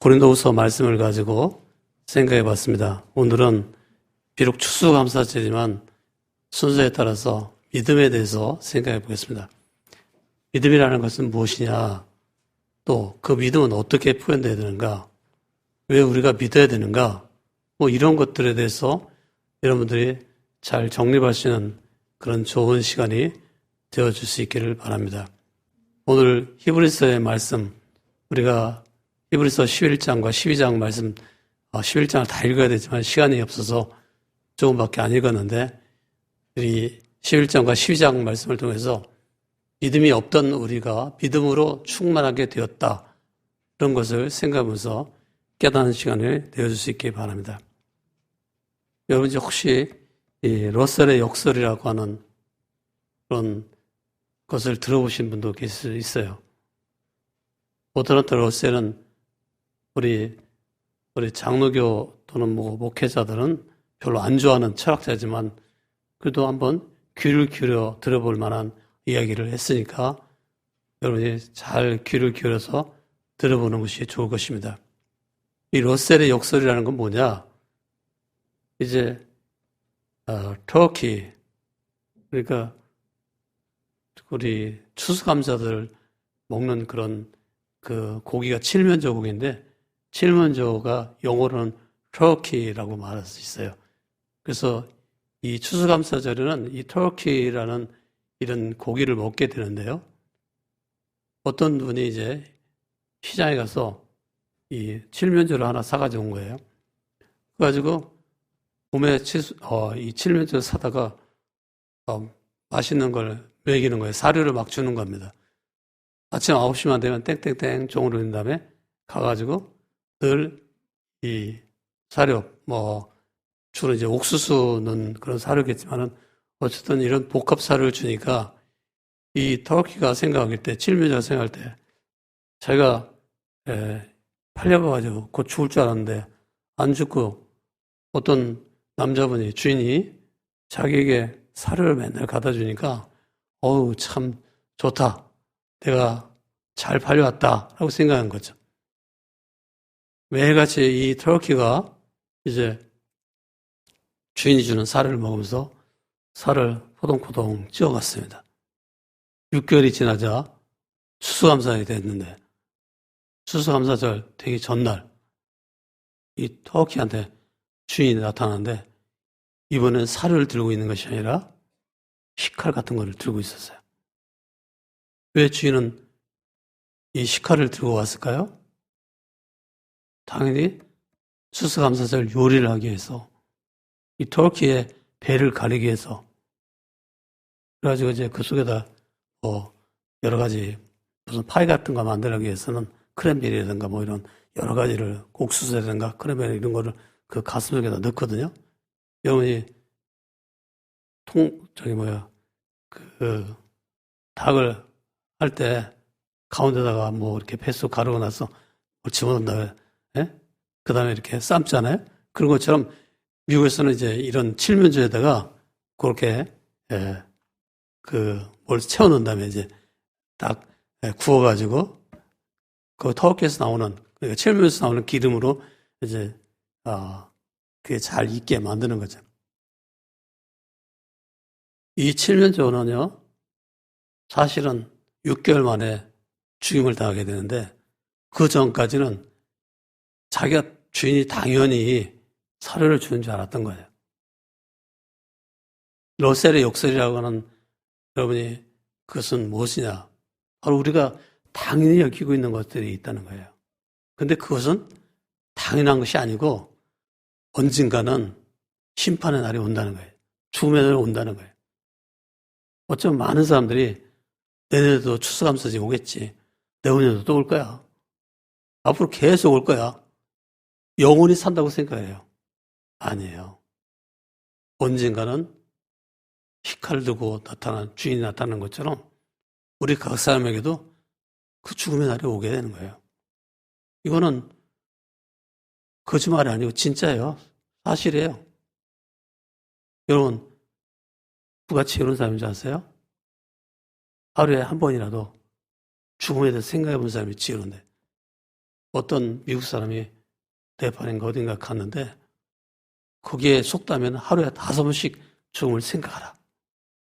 고린도후서 말씀을 가지고 생각해 봤습니다. 오늘은 비록 추수감사절이지만 순서에 따라서 믿음에 대해서 생각해 보겠습니다. 믿음이라는 것은 무엇이냐? 또 그 믿음은 어떻게 표현되어야 되는가? 왜 우리가 믿어야 되는가? 이런 것들에 대해서 여러분들이 잘 정립할 수 있는 그런 좋은 시간이 되어줄 수 있기를 바랍니다. 오늘 히브리서의 말씀, 우리가 히브리서 11장과 12장 말씀, 11장을 다 읽어야 되지만 시간이 없어서 조금밖에 안 읽었는데, 이 11장과 12장 말씀을 통해서 믿음이 없던 우리가 믿음으로 충만하게 되었다. 그런 것을 생각하면서 깨닫는 시간을 내어줄 수 있기 바랍니다. 여러분, 혹시 이 러셀의 역설이라고 하는 그런 것을 들어보신 분도 계실 수 있어요. 버트란트 러셀은 우리 장로교 또는 목회자들은 별로 안 좋아하는 철학자지만 그래도 한번 귀를 기울여 들어볼 만한 이야기를 했으니까 여러분이 잘 귀를 기울여서 들어보는 것이 좋을 것입니다. 이 러셀의 역설이라는 건 뭐냐? 이제 터키, 그러니까 우리 추수감사들 먹는 그런 그 고기가 칠면조 고기인데 칠면조가 영어로는 터키라고 말할 수 있어요. 그래서 이 추수감사절에는 이 터키라는 이런 고기를 먹게 되는데요. 어떤 분이 이제 시장에 가서 이 칠면조를 하나 사가지고 온 거예요. 그래가지고 봄에 이 칠면조를 사다가 맛있는 걸 먹이는 거예요. 사료를 막 주는 겁니다. 아침 9시만 되면 땡땡땡 종을 울린 다음에 가가지고 늘 이 사료, 주로 이제 옥수수 넣은 그런 사료겠지만은 어쨌든 이런 복합 사료를 주니까 이 터키가 생각할 때, 칠면조가 생각할 때 자기가 팔려가가지고 곧 죽을 줄 알았는데 안 죽고 어떤 남자분이, 주인이 자기에게 사료를 맨날 갖다 주니까 어우, 참 좋다. 내가 잘 팔려왔다. 라고 생각한 거죠. 매일같이 이 터키가 이제 주인이 주는 사료를 먹으면서 살을 포동포동 찌어갔습니다. 6개월이 지나자 추수감사절이 됐는데 추수감사절 되기 전날 이 터키한테 주인이 나타났는데 이번엔 사료를 들고 있는 것이 아니라 식칼 같은 거를 들고 있었어요. 왜 주인은 이 식칼을 들고 왔을까요? 당연히 추수감사절 요리를 하기 위해서 이 터키의 배를 가리기 위해서 그래가지고 이제 그 속에다 여러 가지 무슨 파이 같은 거 만들기 위해서는 크랜베리라든가 이런 여러 가지를 옥수수라든가 크랜베리 이런 거를 그 가슴 속에다 넣거든요. 여러분이 닭을 할 때 가운데다가 이렇게 뱃속 가르고 나서 집어넣은 다음에, 그 다음에 이렇게 삶잖아요. 그런 것처럼 미국에서는 이제 이런 칠면조에다가 그렇게, 뭘 채워놓은 다음에 이제 딱 구워가지고 그 터키에서 나오는, 그러니까 칠면조에서 나오는 기름으로 이제, 그게 잘 익게 만드는 거죠. 이 칠면조는요, 사실은 6개월 만에 죽임을 당하게 되는데 그 전까지는 자기가 주인이 당연히 사료를 주는 줄 알았던 거예요. 러셀의 역설이라고 하는 여러분이 그것은 무엇이냐? 바로 우리가 당연히 여기고 있는 것들이 있다는 거예요. 근데 그것은 당연한 것이 아니고 언젠가는 심판의 날이 온다는 거예요. 죽음의 날이 온다는 거예요. 어쩌면 많은 사람들이 내년에도 추수감사절이 오겠지. 내후년에도 또 올 거야. 앞으로 계속 올 거야. 영원히 산다고 생각해요. 아니에요. 언젠가는 식칼을 들고 주인이 나타나는 것처럼 우리 각 사람에게도 그 죽음의 날이 오게 되는 거예요. 이거는 거짓말이 아니고 진짜예요. 사실이에요. 여러분, 누같이 이런 사람인지 아세요? 하루에 한 번이라도 죽음에 대해서 생각해 본 사람이 지혜로운데 어떤 미국 사람이 네팔인가 어딘가 갔는데 거기에 속다면 하루에 5번씩 죽음을 생각하라.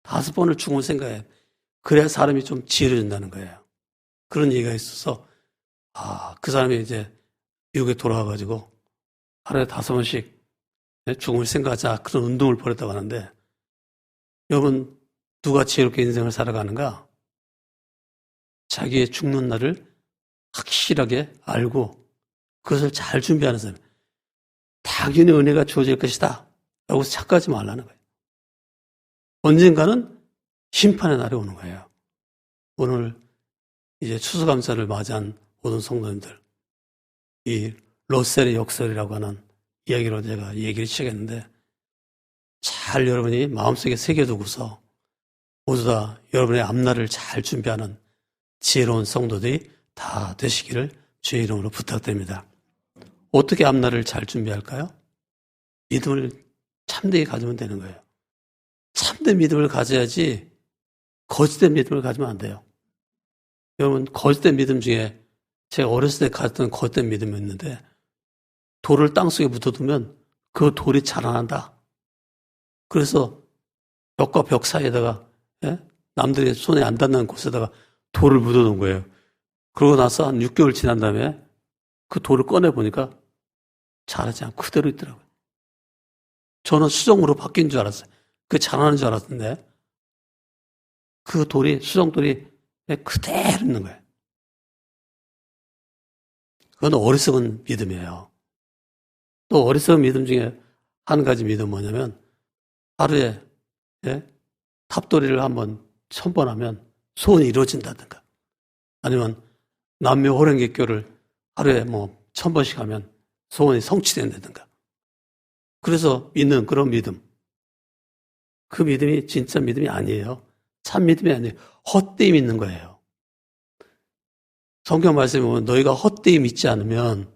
5번을 죽음을 생각해. 그래야 사람이 좀 지혜로워진다는 거예요. 그런 얘기가 있어서 그 사람이 이제 미국에 돌아와가지고 하루에 5번씩 죽음을 생각하자 그런 운동을 벌였다고 하는데 여러분 누가 지혜롭게 인생을 살아가는가? 자기의 죽는 날을 확실하게 알고 그것을 잘 준비하는 사람. 당연히 은혜가 주어질 것이다 라고 착각하지 말라는 거예요. 언젠가는 심판의 날이 오는 거예요. 오늘 이제 추수감사를 맞이한 모든 성도님들, 이 러셀의 역설이라고 하는 이야기로 제가 얘기를 시작했는데 잘 여러분이 마음속에 새겨두고서 모두 다 여러분의 앞날을 잘 준비하는 지혜로운 성도들이 다 되시기를 주의 이름으로 부탁드립니다. 어떻게 앞날을 잘 준비할까요? 믿음을 참되게 가지면 되는 거예요. 참된 믿음을 가져야지 거짓된 믿음을 가지면 안 돼요. 여러분 거짓된 믿음 중에 제가 어렸을 때 가졌던 거짓된 믿음이 있는데 돌을 땅속에 묻어두면 그 돌이 자라난다. 그래서 벽과 벽 사이에다가 남들이 손에 안 닿는 곳에다가 돌을 묻어둔 거예요. 그러고 나서 한 6개월 지난 다음에 그 돌을 꺼내보니까 자라지 않고 그대로 있더라고요. 저는 수정으로 바뀐 줄 알았어요. 그 자라는 줄 알았는데 그 돌이 수정돌이 그대로 있는 거예요. 그건 어리석은 믿음이에요. 또 어리석은 믿음 중에 한 가지 믿음 뭐냐면 하루에 탑돌이를 한번 1000번 하면 소원이 이루어진다든가 아니면 남묘 호랭개교를 하루에 1000번씩 하면 소원이 성취된다든가 그래서 믿는 그런 믿음 그 믿음이 진짜 믿음이 아니에요. 참 믿음이 아니에요. 헛되이 믿는 거예요. 성경 말씀에 보면 너희가 헛되이 믿지 않으면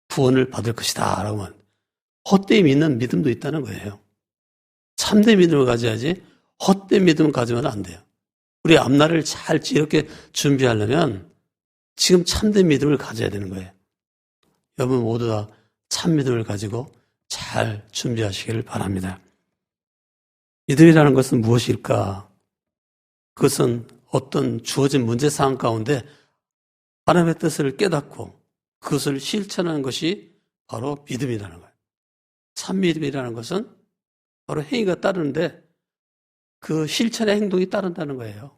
구원을 받을 것이다 라고 하는 헛되이 믿는 믿음도 있다는 거예요. 참된 믿음을 가져야지 헛된 믿음을 가지면 안 돼요. 우리 앞날을 잘 이렇게 준비하려면 지금 참된 믿음을 가져야 되는 거예요. 여러분 모두 다 참 믿음을 가지고 잘 준비하시기를 바랍니다. 믿음이라는 것은 무엇일까? 그것은 어떤 주어진 문제 상황 가운데 하나님의 뜻을 깨닫고 그것을 실천하는 것이 바로 믿음이라는 거예요. 참 믿음이라는 것은 바로 행위가 따르는데 그 실천의 행동이 따른다는 거예요.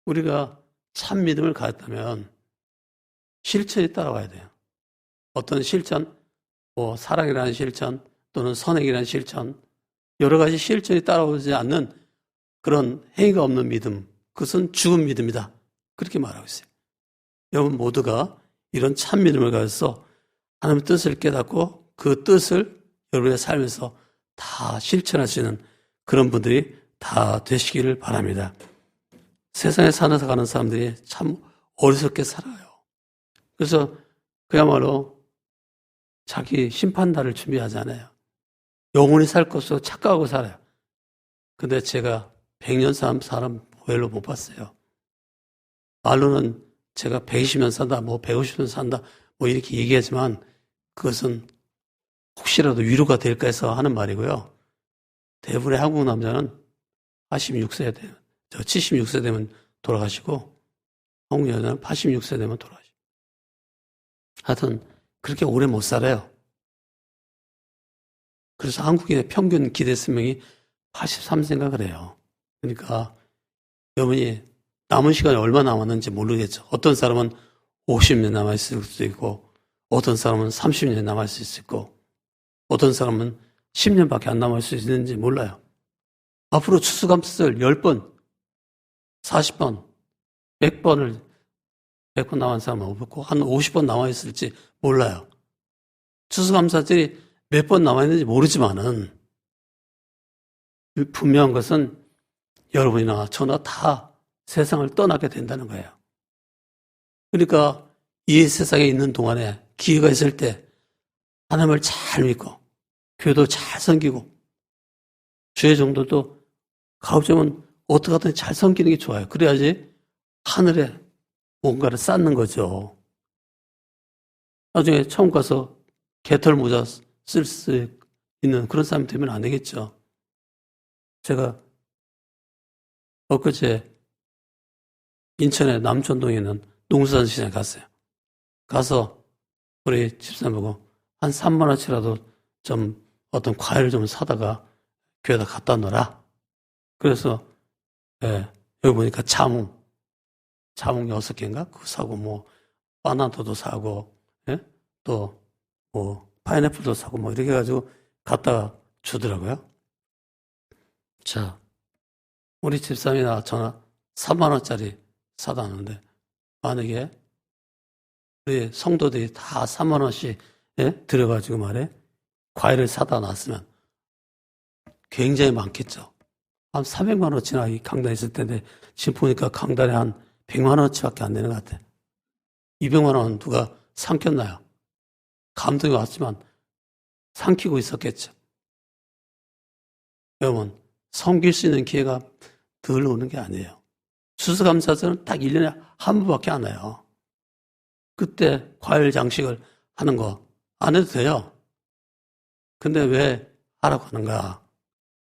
우리가 참 믿음을 가졌다면 실천이 따라와야 돼요. 어떤 실천, 사랑이라는 실천 또는 선행이라는 실천 여러 가지 실천이 따라오지 않는 그런 행위가 없는 믿음 그것은 죽은 믿음이다. 그렇게 말하고 있어요. 여러분 모두가 이런 참 믿음을 가져서 하나님의 뜻을 깨닫고 그 뜻을 여러분의 삶에서 다 실천할 수 있는 그런 분들이 다 되시기를 바랍니다. 세상에 살아가는 사람들이 참 어리석게 살아요. 그래서 그야말로 자기 심판날을 준비하잖아요. 영원히 살 것으로 착각하고 살아요. 근데 제가 100년 산 사람 별로 못 봤어요. 말로는 제가 120년 산다, 150년 산다, 이렇게 얘기하지만 그것은 혹시라도 위로가 될까 해서 하는 말이고요. 대부분의 한국 남자는 86세 되면, 76세 되면 돌아가시고, 한국 여자는 86세 되면 돌아가시고. 하여튼, 그렇게 오래 못 살아요. 그래서 한국인의 평균 기대 수명이 83세인가 그래요. 그러니까, 여러분이 남은 시간이 얼마나 남았는지 모르겠죠. 어떤 사람은 50년 남아있을 수도 있고, 어떤 사람은 30년 남아있을 수 있고, 어떤 사람은 10년밖에 안 남을 수 있는지 몰라요. 앞으로 추수감사절 10번, 40번, 100번 남은 사람은 없고 한 50번 남아있을지 몰라요. 추수감사절이 몇 번 남아있는지 모르지만은 분명한 것은 여러분이나 저나 다 세상을 떠나게 된다는 거예요. 그러니까 이 세상에 있는 동안에 기회가 있을 때 하나님을 잘 믿고 교회도 잘 섬기고 주의 정도도 가급적이면 어떻게 하든 잘 섬기는 게 좋아요. 그래야지 하늘에 뭔가를 쌓는 거죠. 나중에 처음 가서 개털 모자 쓸 수 있는 그런 사람이 되면 안 되겠죠. 제가 엊그제 인천의 남촌동에 있는 농수산 시장에 갔어요. 가서 우리 집사람하고 한 3만 원치라도 좀 어떤 과일을 좀 사다가 교회에다 갖다 놓으라. 그래서 여기 보니까 자몽 6개인가? 그거 사고 뭐 바나나도 사고 또 뭐 파인애플도 사고 뭐 이렇게 해가지고 갖다 주더라고요. 자, 우리 집사람이나 저나 3만 원짜리 사다 놨는데 만약에 우리 성도들이 다 3만 원씩 들여가지고 말해 과일을 사다 놨으면 굉장히 많겠죠. 한 300만 원어치나 이 강단에 있을 텐데 지금 보니까 강단에 한 100만 원어치밖에 안 되는 것 같아. 200만 원 누가 삼켰나요? 감동이 왔지만 삼키고 있었겠죠. 여러분, 섬길 수 있는 기회가 늘 오는 게 아니에요. 추수감사절은 딱 1년에 한 번밖에 안 해요. 그때 과일 장식을 하는 거 안 해도 돼요. 근데 왜 하라고 하는가?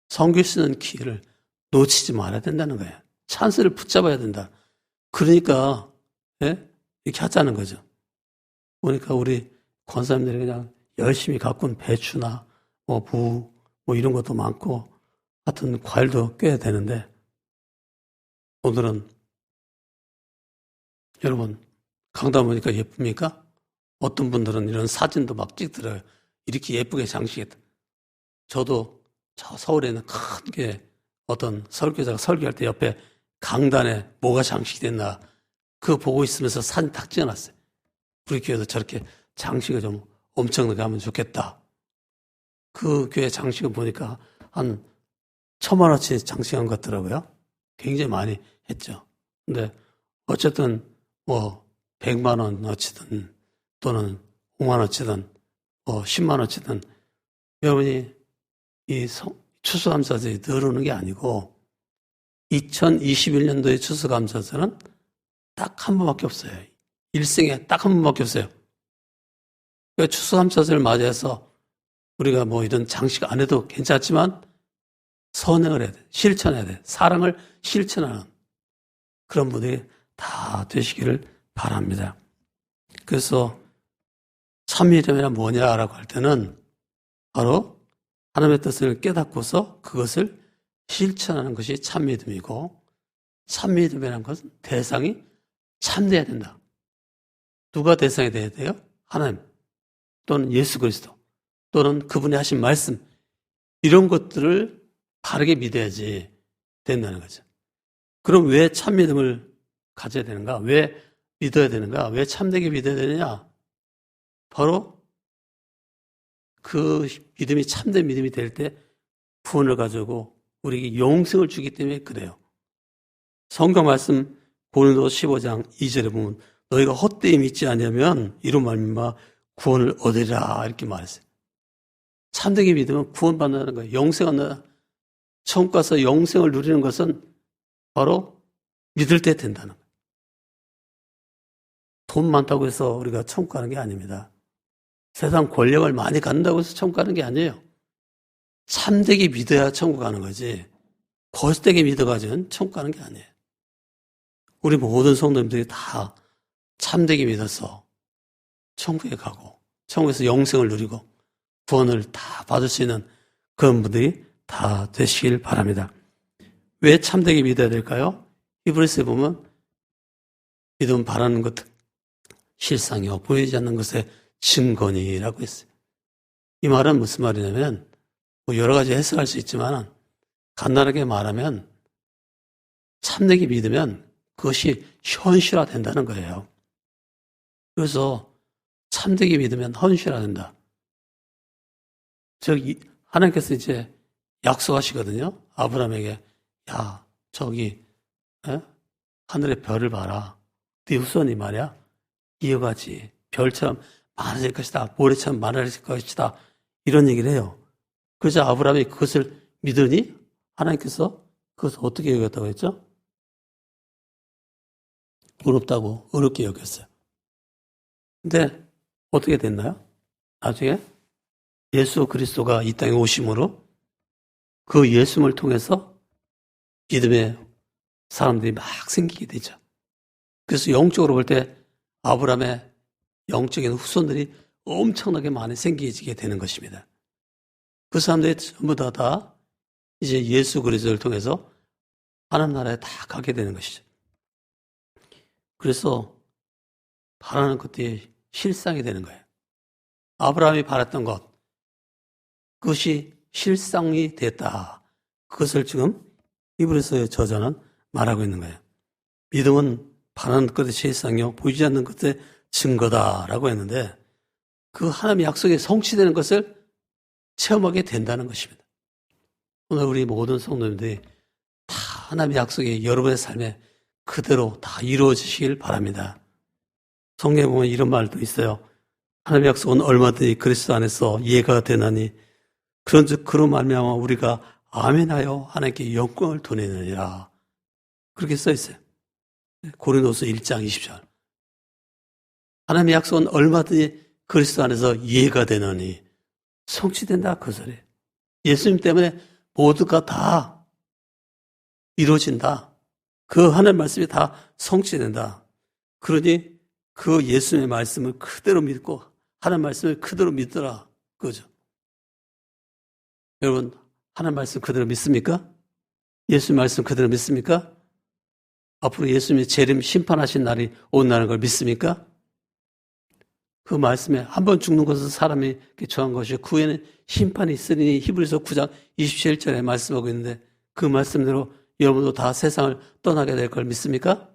섬길 수 있는 기회를 놓치지 말아야 된다는 거예요. 찬스를 붙잡아야 된다. 그러니까 이렇게 하자는 거죠. 보니까 우리 권사님들이 그냥 열심히 가꾼 배추나 무 이런 것도 많고 하여튼 과일도 꽤 되는데 오늘은 여러분 강단 보니까 예쁩니까? 어떤 분들은 이런 사진도 막 찍더라고요. 이렇게 예쁘게 장식했다. 저도 저 서울에 있는 큰 게 어떤 설교자가 설교할 때 옆에 강단에 뭐가 장식됐나 그거 보고 있으면서 사진 딱 찍어놨어요. 우리 교회도 저렇게 장식을 좀 엄청나게 하면 좋겠다. 그 교회 장식을 보니까 한 1,000만 원치 장식한 것 같더라고요. 굉장히 많이 했죠. 근데 어쨌든 뭐 100만 원어치든 또는 5만 원어치든 10만 원어치든 여러분이 이 추수감사절이 늘 오는 게 아니고 2021년도의 추수감사절은 딱 한 번밖에 없어요. 일생에 딱 한 번밖에 없어요. 그러니까 추수감사절을 맞이해서 우리가 뭐 이런 장식 안 해도 괜찮지만 선행을 해야 돼. 실천해야 돼. 사랑을 실천하는 그런 분들이 다 되시기를 바랍니다. 그래서 참미름이란 뭐냐라고 할 때는 바로 하나님의 뜻을 깨닫고서 그것을 실천하는 것이 참미름이고 참미름이라는 것은 대상이 참돼야 된다. 누가 대상이 돼야 돼요? 하나님 또는 예수 그리스도 또는 그분이 하신 말씀 이런 것들을 바르게 믿어야지 된다는 거죠. 그럼 왜 참믿음을 가져야 되는가? 왜 믿어야 되는가? 왜 참되게 믿어야 되느냐? 바로 그 믿음이 참된 믿음이 될 때 구원을 가지고 우리에게 영생을 주기 때문에 그래요. 성경 말씀 고린도 15장 2절에 보면 너희가 헛되이 믿지 않으면 이로 말미암아 구원을 얻으리라 이렇게 말했어요. 참되게 믿으면 구원받는다는 거예요. 영생을 천국 가서 영생을 누리는 것은 바로 믿을 때 된다는 거예요. 돈 많다고 해서 우리가 천국 가는 게 아닙니다. 세상 권력을 많이 갖는다고 해서 천국 가는 게 아니에요. 참되게 믿어야 천국 가는 거지 거짓되게 믿어가지고는 천국 가는 게 아니에요. 우리 모든 성도님들이 다 참되게 믿어서 천국에 가고 천국에서 영생을 누리고 구원을 다 받을 수 있는 그런 분들이 다 되시길 바랍니다. 왜 참되게 믿어야 될까요? 히브리서에 보면 믿음 바라는 것 실상이요 보이지 않는 것의 증거니라고 했어요. 이 말은 무슨 말이냐면 뭐 여러 가지 해석할 수 있지만 간단하게 말하면 참되게 믿으면 그것이 현실화된다는 거예요. 그래서 참되게 믿으면 현실화된다. 저기 하나님께서 이제 약속하시거든요. 아브라함에게 야 저기 하늘의 별을 봐라. 네 후손이 말이야 이어가지 별처럼 많아질 것이다. 모래처럼 많아질 것이다. 이런 얘기를 해요. 그래서 아브라함이 그것을 믿으니 하나님께서 그것을 어떻게 여겼다고 했죠? 어렵게 여겼어요. 근데 어떻게 됐나요? 나중에 예수 그리스도가 이 땅에 오심으로 그 예수님을 통해서 믿음의 사람들이 막 생기게 되죠. 그래서 영적으로 볼 때 아브라함의 영적인 후손들이 엄청나게 많이 생기게 되는 것입니다. 그 사람들이 전부 다 이제 예수 그리스도를 통해서 하나님 나라에 다 가게 되는 것이죠. 그래서 바라는 것들이 실상이 되는 거예요. 아브라함이 바랐던 것, 그것이 실상이 됐다. 그것을 지금 히브리서의 저자는 말하고 있는 거예요. 믿음은 바라는 것의 실상이요 보이지 않는 것의 증거다라고 했는데 그 하나님의 약속이 성취되는 것을 체험하게 된다는 것입니다. 오늘 우리 모든 성도님들이 다 하나님의 약속이 여러분의 삶에 그대로 다 이루어지시길 바랍니다. 성경에 보면 이런 말도 있어요. 하나님의 약속은 얼마든지 그리스도 안에서 이해가 되나니 그런즉 그로 말미암아 우리가 아멘하여 하나님께 영광을 돌리느니라. 그렇게 써 있어요. 고린도서 1장 20절. 하나님의 약속은 얼마든지 그리스도 안에서 이해가 되느니 성취된다 그 소리. 예수님 때문에 모두가 다 이루어진다. 그 하나님 말씀이 다 성취된다. 그러니 그 예수님의 말씀을 그대로 믿고 하나님 말씀을 그대로 믿더라. 그거죠. 여러분 하나님 말씀 그대로 믿습니까? 예수님 말씀 그대로 믿습니까? 앞으로 예수님이 재림 심판하신 날이 온다는 걸 믿습니까? 그 말씀에 한 번 죽는 것은 사람이 정한 것이고 그 후에는 심판이 있으니 히브리서 9장 27절에 말씀하고 있는데 그 말씀대로 여러분도 다 세상을 떠나게 될 걸 믿습니까?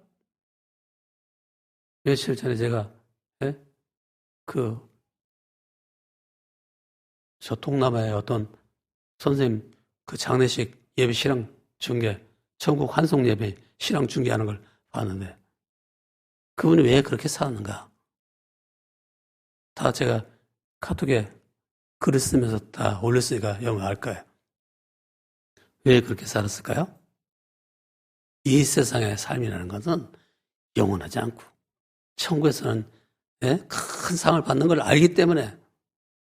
며칠 전에 제가 저 동남아의 어떤 선생님 그 장례식 예배 실황 중계 천국 환송 예배 실황 중계하는 걸 봤는데 그분이 왜 그렇게 살았는가? 다 제가 카톡에 글을 쓰면서 다 올렸으니까 여러분 알 거예요. 왜 그렇게 살았을까요? 이 세상의 삶이라는 것은 영원하지 않고 천국에서는 큰 상을 받는 걸 알기 때문에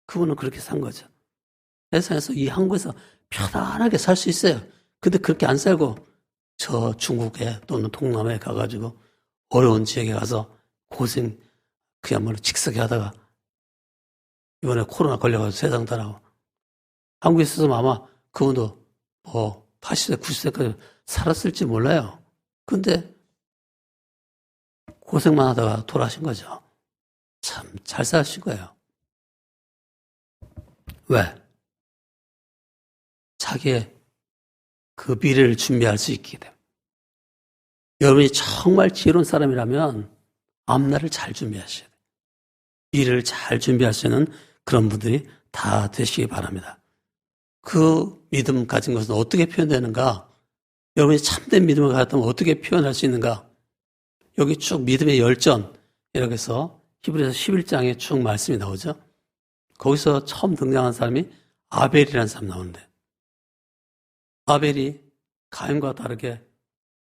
그분은 그렇게 산 거죠. 세상에서 이 한국에서 편안하게 살 수 있어요. 근데 그렇게 안 살고 저 중국에 또는 동남아에 가가지고 어려운 지역에 가서 고생 그야말로 직석에 하다가 이번에 코로나 걸려가지고 세상 떠나고 한국에 있어서 아마 그분도 80세, 90세까지 살았을지 몰라요. 근데 고생만 하다가 돌아가신 거죠. 참 잘 사신 거예요. 왜? 자기의 그 미래를 준비할 수 있게 됩니다. 여러분이 정말 지혜로운 사람이라면 앞날을 잘 준비하셔야 돼요. 미래를 잘 준비할 수 있는 그런 분들이 다 되시기 바랍니다. 그 믿음 가진 것은 어떻게 표현되는가? 여러분이 참된 믿음을 가졌다면 어떻게 표현할 수 있는가? 여기 쭉 믿음의 열전 이렇게 해서 히브리서 11장에 쭉 말씀이 나오죠. 거기서 처음 등장한 사람이 아벨이라는 사람 나오는데 아벨이 가인과 다르게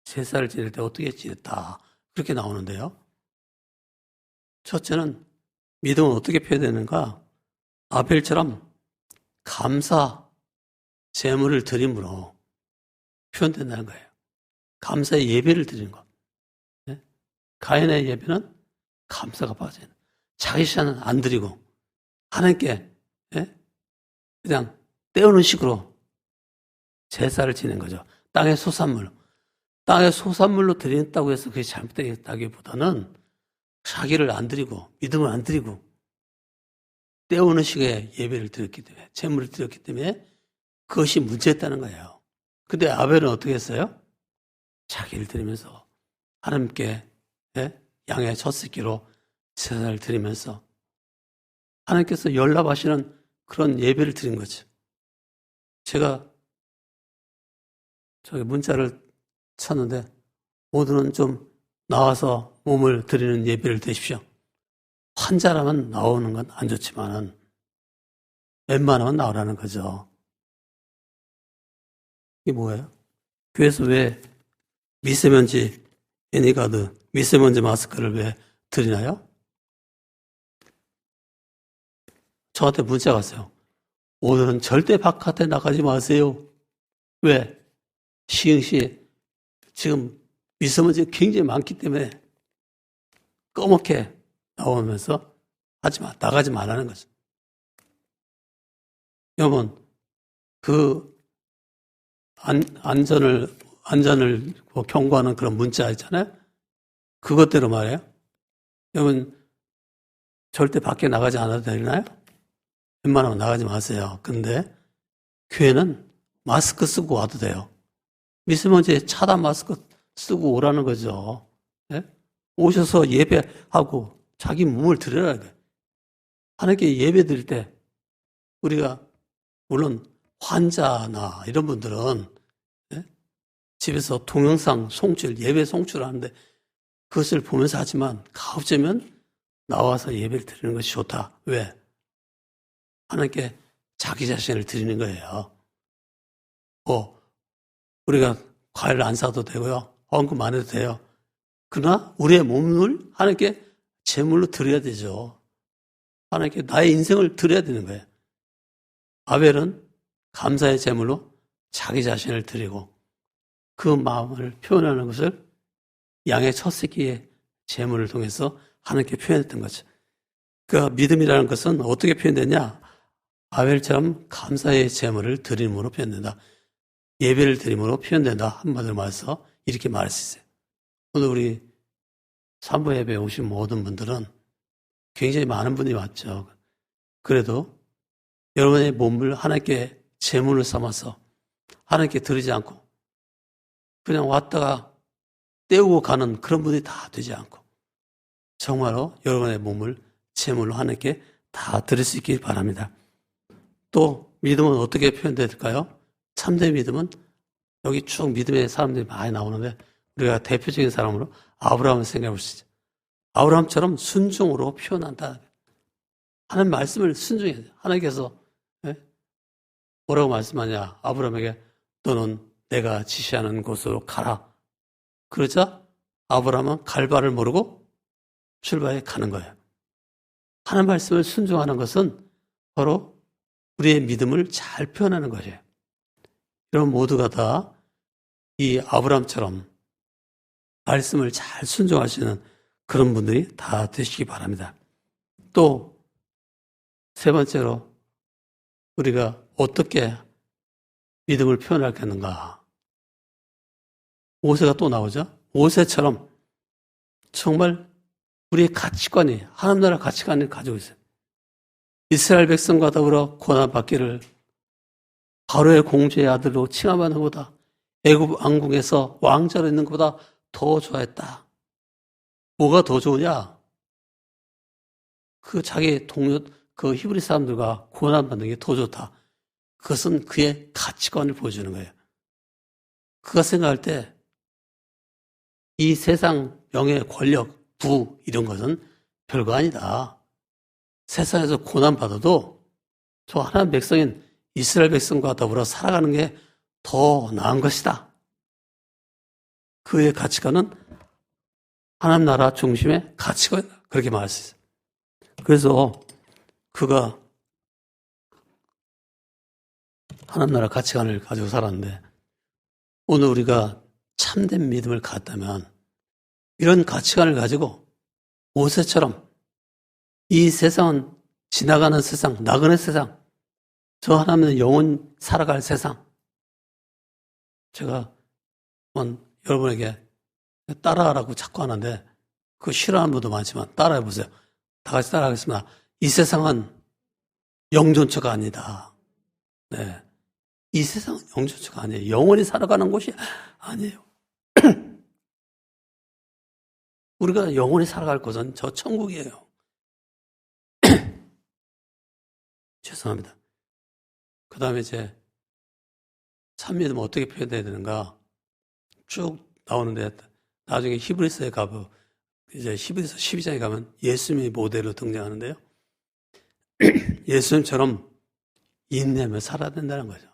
제사를 지낼 때 어떻게 지냈다 그렇게 나오는데요. 첫째는 믿음은 어떻게 표현되는가? 아벨처럼 감사 제물을 드림으로 표현된다는 거예요. 감사의 예배를 드리는 것. 가인의 예배는 감사가 빠져요. 자기 시간은 안 드리고 하나님께 그냥 때우는 식으로 제사를 지낸 거죠. 땅의 소산물. 땅의 소산물로 드린다고 해서 그게 잘못되겠다기보다는 자기를 안 드리고 믿음을 안 드리고 때우는 식의 예배를 드렸기 때문에 제물을 드렸기 때문에 그것이 문제였다는 거예요. 근데 아벨은 어떻게 했어요? 자기를 드리면서 하나님께 양의 첫 새끼로 제사를 드리면서 하나님께서 연락하시는 그런 예배를 드린 거죠. 제가 저기 문자를 쳤는데 오늘은 좀 나와서 몸을 드리는 예배를 드십시오. 환자라면 나오는 건 안 좋지만은 웬만하면 나오라는 거죠. 이게 뭐예요? 교회에서 왜 미세먼지 애니가드, 미세먼지 마스크를 왜 드리나요? 저한테 문자가 왔어요. 오늘은 절대 바깥에 나가지 마세요. 왜? 시흥시 지금 미세먼지가 굉장히 많기 때문에 꺼멓게 나오면서 나가지 말라는 거죠. 여러분, 그 안전을 경고하는 그런 문자 있잖아요. 그것대로 말이에요. 여러분, 절대 밖에 나가지 않아도 되나요? 웬만하면 나가지 마세요. 근데 교회는 마스크 쓰고 와도 돼요. 미세먼지 차단 마스크 쓰고 오라는 거죠. 네? 오셔서 예배하고 자기 몸을 드려야 돼. 하나님께 예배 드릴 때 우리가 물론 환자나 이런 분들은 네? 집에서 동영상 송출, 예배 송출하는데 그것을 보면서 하지만 가급적이면 나와서 예배를 드리는 것이 좋다. 왜? 하나님께 자기 자신을 드리는 거예요. 우리가 과일 안 사도 되고요. 헌금 안 해도 돼요. 그러나 우리의 몸을 하나님께 제물로 드려야 되죠. 하나님께 나의 인생을 드려야 되는 거예요. 아벨은 감사의 제물로 자기 자신을 드리고 그 마음을 표현하는 것을 양의 첫 새끼의 제물을 통해서 하나님께 표현했던 거죠. 그 믿음이라는 것은 어떻게 표현되냐? 아벨처럼 감사의 제물을 드림으로 표현된다. 예배를 드림으로 표현된다. 한마디로 말해서 이렇게 말할 수 있어요. 오늘 우리 산부 예배에 오신 모든 분들은 굉장히 많은 분이 왔죠. 그래도 여러분의 몸을 하나님께 제물을 삼아서 하나님께 드리지 않고 그냥 왔다가 때우고 가는 그런 분이 다 되지 않고 정말로 여러분의 몸을 제물로 하나님께 다 드릴 수 있길 바랍니다. 또 믿음은 어떻게 표현될까요? 참된 믿음은 여기 쭉 믿음의 사람들이 많이 나오는데 우리가 대표적인 사람으로 아브라함을 생각해 볼 수 있죠. 아브라함처럼 순종으로 표현한다. 하나님 말씀을 순종해야 돼요. 하나님께서 뭐라고 말씀하냐? 아브라함에게 너는 내가 지시하는 곳으로 가라. 그러자 아브라함은 갈 바를 모르고 출발해 가는 거예요. 하나님 말씀을 순종하는 것은 바로 우리의 믿음을 잘 표현하는 것이에요. 여러분 모두가 다 이 아브라함처럼 말씀을 잘 순종하시는 그런 분들이 다 되시기 바랍니다. 또 세 번째로 우리가 어떻게 믿음을 표현하겠는가? 모세가 또 나오죠. 모세처럼 정말 우리의 가치관이 하나님 나라 가치관을 가지고 있어요. 이스라엘 백성과 더불어 고난받기를 바로의 공주의 아들로 칭함하는 것보다 애굽 왕궁에서 왕자로 있는 것보다 더 좋아했다. 뭐가 더 좋으냐? 그 자기 동료, 그 히브리 사람들과 고난받는 게 더 좋다. 그것은 그의 가치관을 보여주는 거예요. 그가 생각할 때 이 세상 명예, 권력, 부 이런 것은 별거 아니다. 세상에서 고난받아도 저 하나님 백성인 이스라엘 백성과 더불어 살아가는 게 더 나은 것이다. 그의 가치관은 하나님 나라 중심의 가치관, 그렇게 말할 수 있어요. 그래서 그가 하나님 나라 가치관을 가지고 살았는데 오늘 우리가 참된 믿음을 갖다면 이런 가치관을 가지고 모세처럼 이 세상은 지나가는 세상, 나그네 세상, 저 하나님은 영원 살아갈 세상. 제가 여러분에게 따라하라고 자꾸 하는데 그거 싫어하는 분도 많지만 따라해 보세요. 다 같이 따라하겠습니다. 이 세상은 영존처가 아니다. 네. 이 세상은 영존처가 아니에요. 영원히 살아가는 곳이 아니에요. 우리가 영원히 살아갈 곳은 저 천국이에요. 죄송합니다. 그 다음에 이제 참믿음은 어떻게 표현돼야 되는가 쭉 나오는데 나중에 히브리서에 가면 이제 히브리서 12장에 가면 예수님이 모델로 등장하는데요. 예수님처럼 인내하며 살아야 된다는 거죠.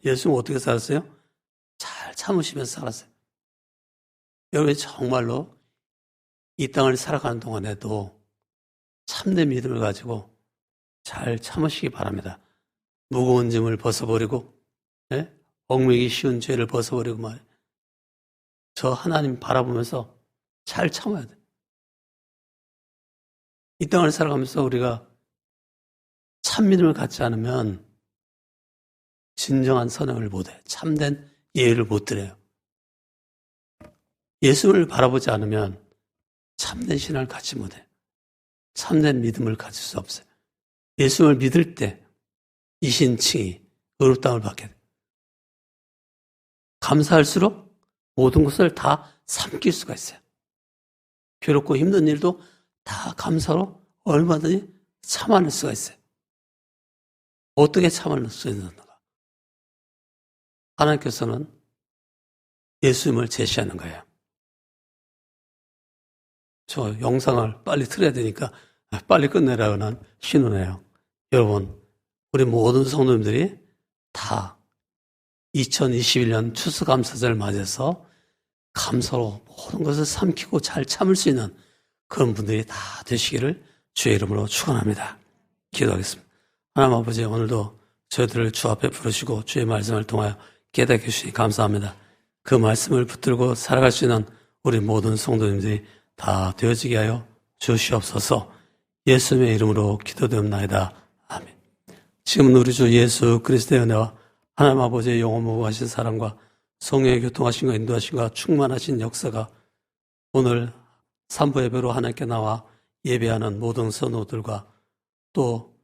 예수님은 어떻게 살았어요? 잘 참으시면서 살았어요. 여러분이 정말로 이 땅을 살아가는 동안에도 참된 믿음을 가지고 잘 참으시기 바랍니다. 무거운 짐을 벗어버리고, 예? 얽매이기 쉬운 죄를 벗어버리고 말이에요. 저 하나님 바라보면서 잘 참아야 돼. 이 땅을 살아가면서 우리가 참 믿음을 갖지 않으면 진정한 선행을 못해. 참된 예의를 못 드려요. 예수를 바라보지 않으면 참된 신앙을 갖지 못해. 참된 믿음을 가질 수 없어요. 예수를 믿을 때 이신칭이 의롭다움을 받게 돼. 감사할수록 모든 것을 다 삼킬 수가 있어요. 괴롭고 힘든 일도 다 감사로 얼마든지 참아낼 수가 있어요. 어떻게 참아낼 수 있는가? 하나님께서는 예수님을 제시하는 거예요. 저 영상을 빨리 틀어야 되니까 빨리 끝내라는 신호네요. 여러분, 우리 모든 성도님들이 다 2021년 추수감사절을 맞이해서 감사로 모든 것을 삼키고 잘 참을 수 있는 그런 분들이 다 되시기를 주의 이름으로 축원합니다. 기도하겠습니다. 하나님 아버지, 오늘도 저희들을 주 앞에 부르시고 주의 말씀을 통하여 깨닫게 해주시니 감사합니다. 그 말씀을 붙들고 살아갈 수 있는 우리 모든 성도님들이 다 되어지게 하여 주시옵소서. 예수님의 이름으로 기도드립나이다. 아멘. 지금은 우리 주 예수 그리스도의 은혜와 하나님 아버지의 영원무궁하신 사랑과 성령의 교통하심과 인도하심과 충만하신 역사가 오늘 삼부 예배로 하나님께 나와 예배하는 모든 성도들과 또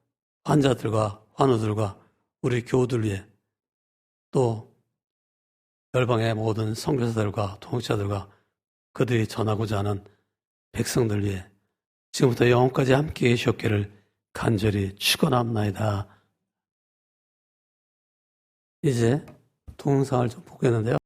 환자들과 환우들과 우리 교우들 위해 또 열방의 모든 선교사들과 동역자들과 그들이 전하고자 하는 백성들 위해 지금부터 영원까지 함께 계시옵기를 간절히 축원합나이다. 이제 동영상을 좀 보겠는데요.